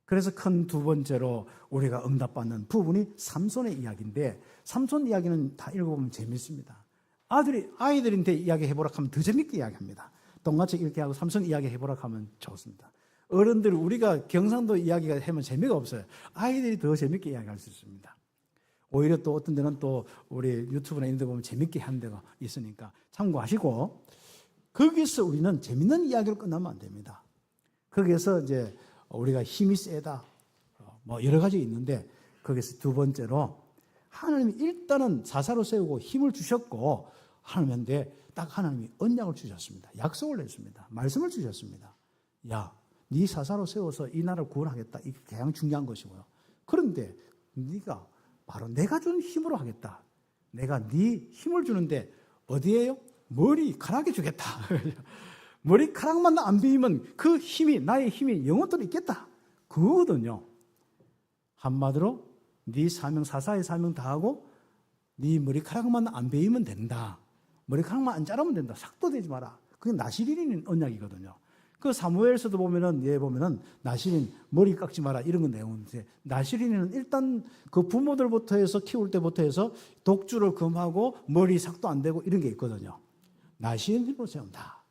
그래서 큰 두 번째로 우리가 응답받는 부분이 삼손의 이야기인데 삼손 이야기는 다 읽어보면 재밌습니다. 아이들한테 이야기해보라 하면 더 재밌게 이야기합니다. 동화책 읽게 하고 삼손 이야기해보라 하면 좋습니다. 어른들 우리가 경상도 이야기가 하면 재미가 없어요. 아이들이 더 재밌게 이야기할 수 있습니다. 오히려 또 어떤 데는 또 우리 유튜브나 이런 데 보면 재밌게 하는 데가 있으니까 참고하시고 거기서 우리는 재밌는 이야기로 끝나면 안 됩니다. 거기에서 이제 우리가 힘이 세다 뭐 여러 가지 있는데 거기서 두 번째로 하나님이 일단은 사사로 세우고 힘을 주셨고 하나님한테 딱 하나님이 언약을 주셨습니다. 약속을 했습니다. 말씀을 주셨습니다. 야, 네 사사로 세워서 이 나라를 구원하겠다. 이게 가장 중요한 것이고요. 그런데 네가 바로 내가 준 힘으로 하겠다. 내가 네 힘을 주는데 어디에요? 머리카락에 주겠다. 머리카락만 안 비우면 그 힘이 나의 힘이 영원토록 있겠다. 그거거든요. 한마디로 네 사명 사사의 사명 다 하고 네 머리카락만 안 베이면 된다. 머리카락만 안 자르면 된다. 삭도 되지 마라. 그게 나시린인 언약이거든요. 그 사무엘서도 보면은 나시린 머리 깎지 마라 이런 건 내용인데 나시린은 일단 그 부모들부터 해서 키울 때부터 해서 독주를 금하고 머리 삭도 안 되고 이런 게 있거든요. 나시린으로 세운다.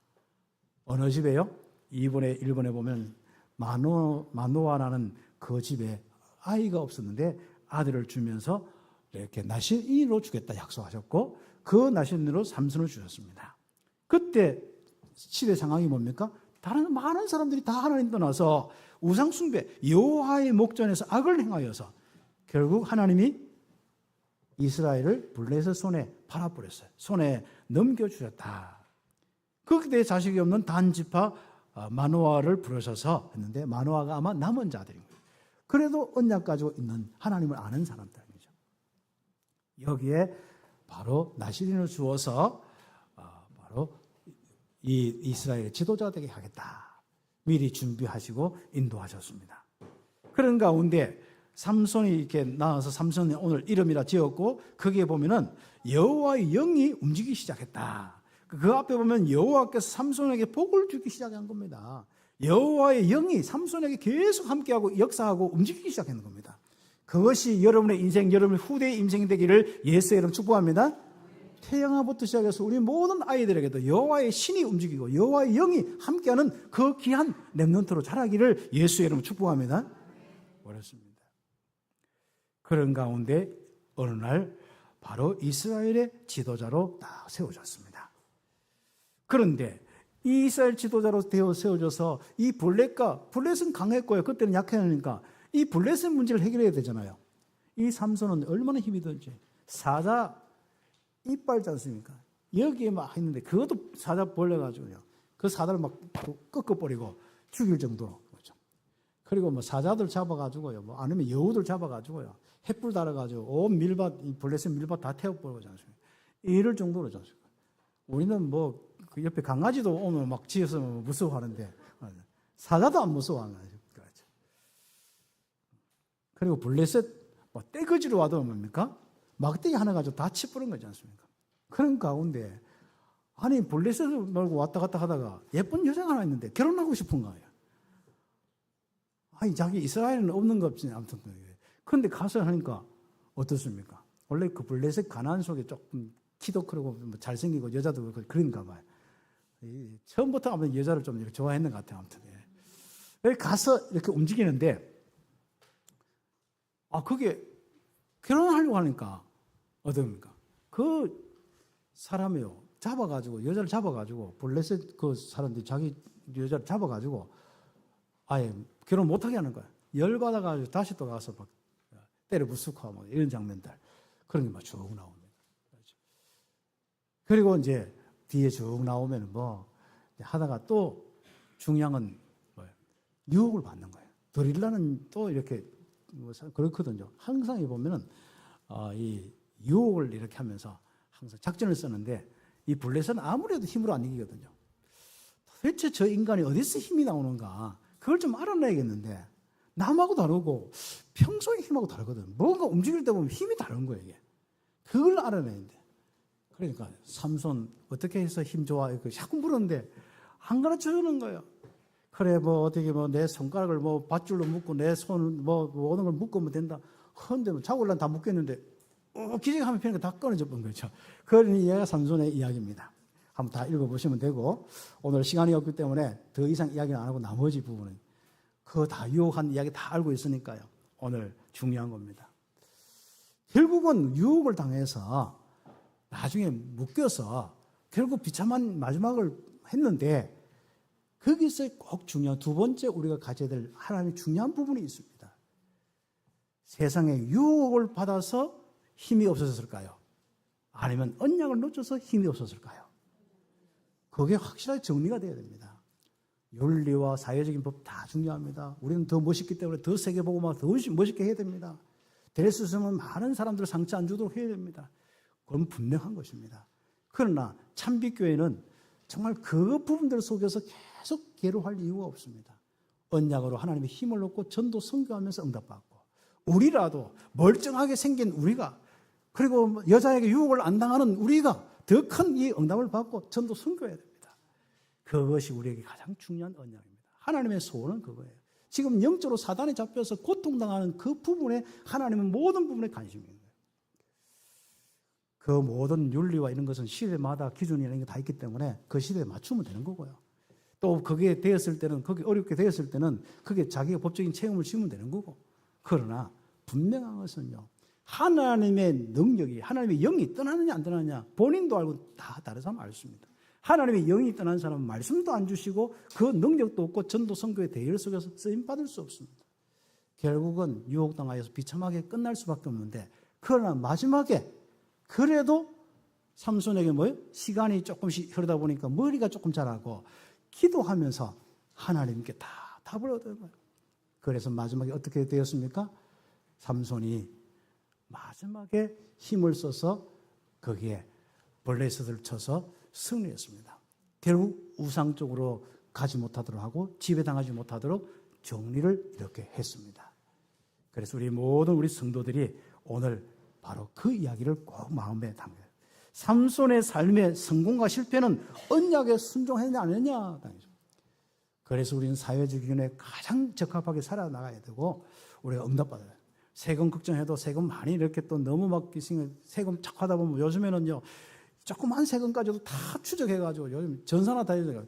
어느 집에요? 1번에 보면 마노아라는 그 집에 아이가 없었는데 아들을 주면서 이렇게 나시린으로 주겠다 약속하셨고 그 나시린으로 삼손을 주셨습니다. 그때 시대 상황이 뭡니까? 다른 많은 사람들이 다 하나님 떠나서 우상숭배, 여호와의 목전에서 악을 행하여서 결국 하나님이 이스라엘을 블레셋 손에 팔아버렸어요. 손에 넘겨주셨다. 그때 자식이 없는 단 지파 마노아를 부르셔서 했는데 마노아가 아마 남은 자들입니다. 그래도 언약 가지고 있는 하나님을 아는 사람들이죠. 여기에 바로 나시린을 주어서 바로 이 이스라엘의 지도자가 되게 하겠다. 미리 준비하시고 인도하셨습니다. 그런 가운데 삼손이 이렇게 나와서 삼손이 오늘 이름이라 지었고 거기에 보면은 여호와의 영이 움직이기 시작했다. 그 앞에 보면 여호와께서 삼손에게 복을 주기 시작한 겁니다. 여호와의 영이 삼손에게 계속 함께하고 역사하고 움직이기 시작하는 겁니다. 그것이 여러분의 인생, 여러분의 후대의 인생이 되기를 예수의 이름 축복합니다. 태양아부터 시작해서 우리 모든 아이들에게도 여호와의 신이 움직이고 여호와의 영이 함께하는 그 귀한 렘넌트로 자라기를 예수의 이름으로 축복합니다. 그렇습니다. 그런 가운데 어느 날 바로 이스라엘의 지도자로 딱 세워졌습니다. 그런데 이 이스라엘 지도자로 되어 세워져서 이 블렛은 강했고요. 그때는 약했으니까 이 블렛의 문제를 해결해야 되잖아요. 이 삼손은 얼마나 힘이 들지. 사자 이빨지 않습니까? 여기에 막 있는데 그것도 사자 벌려가지고요. 그 사자를 막 꺾어버리고 죽일 정도로. 그렇죠. 그리고 뭐 사자들 잡아가지고요. 뭐 아니면 여우들 잡아가지고요. 햇불 달아가지고 온 밀밭, 블레셋 밀밭 다 태워버리지 않습니까? 이럴 정도로 지 않습니까? 우리는 뭐 그 옆에 강아지도 오면 막 지어서 무서워하는데 사자도 안 무서워하는 거죠. 그리고 블레셋 뭐 떼거지로 와도 뭡니까? 막대기 하나 가지고 다 치부른 거지 않습니까? 그런 가운데 아니 블레셋을 몰고 왔다 갔다 하다가 예쁜 여자가 하나 있는데 결혼하고 싶은 거예요. 아니 자기 이스라엘은 없는 거 없지 아무튼 그런데 가서 하니까 어떻습니까? 원래 그 블레셋 가나안 속에 조금 키도 크고 뭐 잘생기고 여자도 그런가 봐요. 처음부터 아마 여자를 좀 이렇게 좋아했는 것 같아요. 아무튼 여기 가서 이렇게 움직이는데 그게 결혼하려고 하니까 어떻습니까? 그 사람이요 잡아가지고 여자를 잡아가지고 블레셋 그 사람들이 자기 여자를 잡아가지고 아예 결혼 못하게 하는 거야. 열받아가지고 다시 또 가서 막 때려 부수고 뭐 이런 장면들 그런 게 막 쭉 나옵니다. 그리고 이제 뒤에 쭉 나오면 뭐 하다가 또 중요한 건 뭐예요? 유혹을 받는 거예요. 드릴라는 또 이렇게 뭐 그렇거든요. 항상 보면은 이 유혹을 이렇게 하면서 항상 작전을 쓰는데 이 블레셋은 아무래도 힘으로 안 이기거든요. 도대체 저 인간이 어디서 힘이 나오는가 그걸 좀 알아내야겠는데 남하고 다르고 평소의 힘하고 다르거든. 뭔가 움직일 때 보면 힘이 다른 거예요. 이게. 그걸 알아내는데 그러니까 삼손 어떻게 해서 힘 좋아 이렇게 자꾸 물었는데 안 가르쳐 주는 거예요. 그래 뭐 어떻게 뭐 내 손가락을 뭐 밧줄로 묶고 내 손 뭐 모든 걸 묶으면 된다. 헌데 뭐 자고를 다 묶였는데 기적하면 피니까 다 끊어져 본 거죠. 그런 이야기가 삼손의 이야기입니다. 한번 다 읽어보시면 되고 오늘 시간이 없기 때문에 더 이상 이야기는 안 하고 나머지 부분은 그 다 유혹한 이야기 다 알고 있으니까요. 오늘 중요한 겁니다. 결국은 유혹을 당해서 나중에 묶여서 결국 비참한 마지막을 했는데 거기서 꼭 중요한 두 번째 우리가 가져야 될 하나님의 중요한 부분이 있습니다. 세상의 유혹을 받아서 힘이 없어졌을까요? 아니면 언약을 놓쳐서 힘이 없었을까요? 그게 확실하게 정리가 돼야 됩니다. 윤리와 사회적인 법 다 중요합니다. 우리는 더 멋있기 때문에 더 세게 보고 막 더 멋있게 해야 됩니다. 될 수 있으면 많은 사람들 상처 안 주도록 해야 됩니다. 그건 분명한 것입니다. 그러나 참빛교회는 정말 그 부분들 속에서 계속 괴로워할 이유가 없습니다. 언약으로 하나님의 힘을 얻고 전도 선교하면서 응답받고 우리라도 멀쩡하게 생긴 우리가 그리고 여자에게 유혹을 안 당하는 우리가 더 큰 이 응답을 받고 전도 선교해야 됩니다. 그것이 우리에게 가장 중요한 언약입니다. 하나님의 소원은 그거예요. 지금 영적으로 사단에 잡혀서 고통당하는 그 부분에 하나님은 모든 부분에 관심이 있는 거예요. 그 모든 윤리와 이런 것은 시대마다 기준이라는 게 다 있기 때문에 그 시대에 맞추면 되는 거고요. 또 그게 되었을 때는 그게 어렵게 되었을 때는 그게 자기가 법적인 책임을 지면 되는 거고 그러나 분명한 것은요. 하나님의 능력이 하나님의 영이 떠나느냐 안 떠나느냐 본인도 알고 다 다른 사람 알습니다. 하나님의 영이 떠난 사람은 말씀도 안 주시고 그 능력도 없고 전도 선교의 대열 속에서 쓰임받을 수 없습니다. 결국은 유혹당하여서 비참하게 끝날 수밖에 없는데 그러나 마지막에 그래도 삼손에게 뭐예요? 시간이 조금씩 흐르다 보니까 머리가 조금 자라고 기도하면서 하나님께 다 답을 얻어요. 그래서 마지막에 어떻게 되었습니까? 삼손이 마지막에 힘을 써서 거기에 블레셋을 쳐서 승리했습니다. 결국 우상 쪽으로 가지 못하도록 하고 지배당하지 못하도록 정리를 이렇게 했습니다. 그래서 우리 모든 우리 성도들이 오늘 바로 그 이야기를 꼭 마음에 담아요. 삼손의 삶의 성공과 실패는 언약에 순종했냐 안 했냐. 그래서 우리는 사회적 기준에 가장 적합하게 살아나가야 되고 우리가 응답받아요. 세금 걱정해도 세금 많이 이렇게 또 너무 막 세금 착 하다 보면 요즘에는요 조그만 세금까지도 다 추적해가지고 요즘 전산화 다 해요.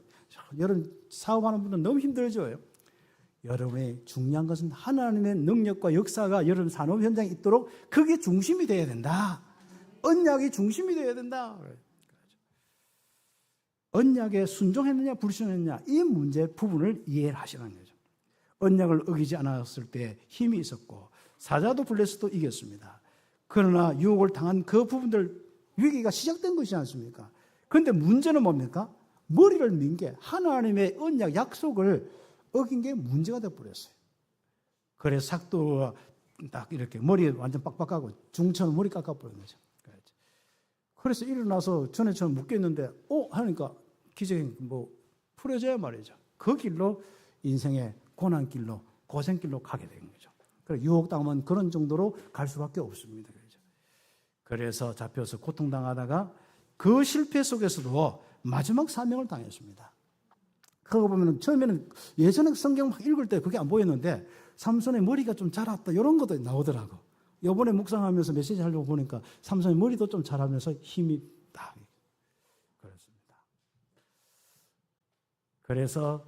여러분 사업하는 분들 너무 힘들죠. 여러분의 중요한 것은 하나님의 능력과 역사가 여러분 산업 현장에 있도록 그게 중심이 되어야 된다. 언약이 중심이 되어야 된다. 언약에 순종했느냐 불순종했느냐 이 문제 부분을 이해하시라는 거죠. 언약을 어기지 않았을 때 힘이 있었고 사자도 블레셋도 이겼습니다. 그러나 유혹을 당한 그 부분들 위기가 시작된 것이지 않습니까? 그런데 문제는 뭡니까? 머리를 민 게 하나님의 언약 약속을 어긴 게 문제가 되어버렸어요. 그래서 삭도가 딱 이렇게 머리에 완전 빡빡하고 중처럼 머리 깎아버린 거죠. 그래서 일어나서 전에처럼 묶였는데 하니까 기적이 풀어져야 말이죠. 그 길로 인생의 고난길로 고생길로 가게 된 거죠. 그래서 유혹당하면 그런 정도로 갈 수밖에 없습니다. 그래서 잡혀서 고통당하다가 그 실패 속에서도 마지막 사명을 당했습니다. 그거 보면 처음에는 예전에 성경 막 읽을 때 그게 안 보였는데 삼손의 머리가 좀 자랐다 이런 것도 나오더라고. 이번에 묵상하면서 메시지 하려고 보니까 삼손의 머리도 좀 자라면서 힘이 딱 그렇습니다. 그래서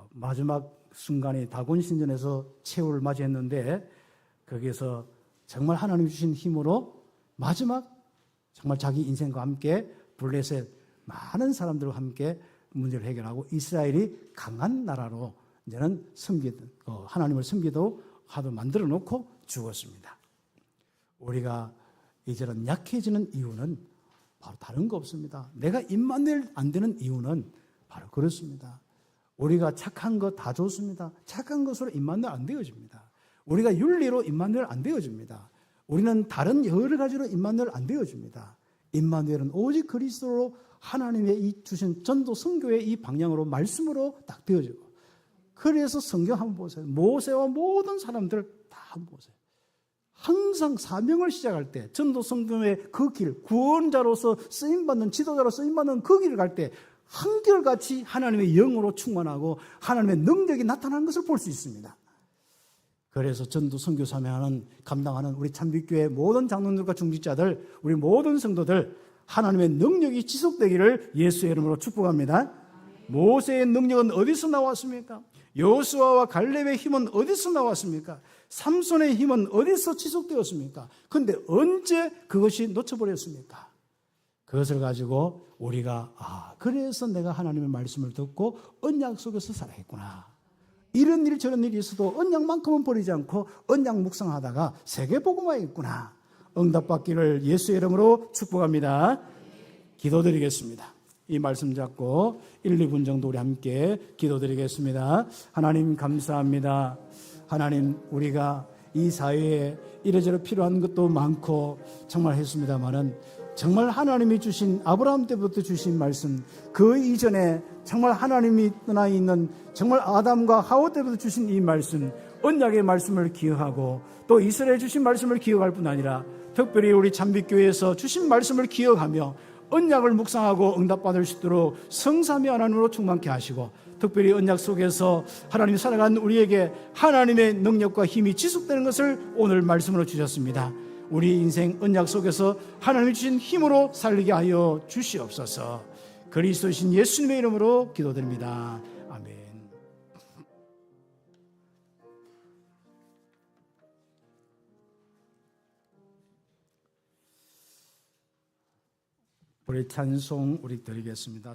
마지막 순간에 다곤신전에서 최후를 맞이했는데 거기에서 정말 하나님 주신 힘으로 마지막 정말 자기 인생과 함께 블레셋 많은 사람들과 함께 문제를 해결하고 이스라엘이 강한 나라로 이제는 하나님을 섬기도 하도 만들어 놓고 죽었습니다. 우리가 이제는 약해지는 이유는 바로 다른 거 없습니다. 내가 임마누엘 안 되는 이유는 바로 그렇습니다. 우리가 착한 거 다 좋습니다. 착한 것으로 임마누엘 안 되어집니다. 우리가 윤리로 임마누엘 안 되어집니다. 우리는 다른 여러 가지로 임마누엘 안 되어집니다. 임마누엘은 오직 그리스도로 하나님의 이 주신 전도 선교의 이 방향으로 말씀으로 딱 되어지고 그래서 성경 한번 보세요. 모세와 모든 사람들 다 한번 보세요. 항상 사명을 시작할 때 전도 선교의 그 길, 구원자로서 쓰임받는 지도자로 쓰임받는 그 길을 갈 때 한결같이 하나님의 영으로 충만하고 하나님의 능력이 나타나는 것을 볼 수 있습니다. 그래서 전도 선교 사명하는 감당하는 우리 참빛교회 모든 장로들과 중직자들, 우리 모든 성도들 하나님의 능력이 지속되기를 예수의 이름으로 축복합니다. 모세의 능력은 어디서 나왔습니까? 여호수아와 갈렙의 힘은 어디서 나왔습니까? 삼손의 힘은 어디서 지속되었습니까? 그런데 언제 그것이 놓쳐버렸습니까? 그것을 가지고 우리가 그래서 내가 하나님의 말씀을 듣고 언약 속에서 살아있구나. 이런 일 저런 일이 있어도 언약만큼은 버리지 않고 언약 묵상하다가 세계복음화에 있구나. 응답받기를 예수의 이름으로 축복합니다. 기도드리겠습니다. 이 말씀 잡고 1, 2분 정도 우리 함께 기도드리겠습니다. 하나님 감사합니다. 하나님 우리가 이 사회에 이래저래 필요한 것도 많고 정말 했습니다마는 정말 하나님이 주신 아브라함 때부터 주신 말씀 그 이전에 정말 하나님이 떠나 있는 정말 아담과 하와 때부터 주신 이 말씀 언약의 말씀을 기억하고 또 이스라엘 주신 말씀을 기억할 뿐 아니라 특별히 우리 참빛교회에서 주신 말씀을 기억하며 언약을 묵상하고 응답받을 수 있도록 성삼위 하나님으로 충만케 하시고 특별히 언약 속에서 하나님이 살아가는 우리에게 하나님의 능력과 힘이 지속되는 것을 오늘 말씀으로 주셨습니다. 우리 인생 언약 속에서 하나님이 주신 힘으로 살리게 하여 주시옵소서. 그리스도신 예수님의 이름으로 기도드립니다. 아멘. 우리 찬송 우리 드리겠습니다.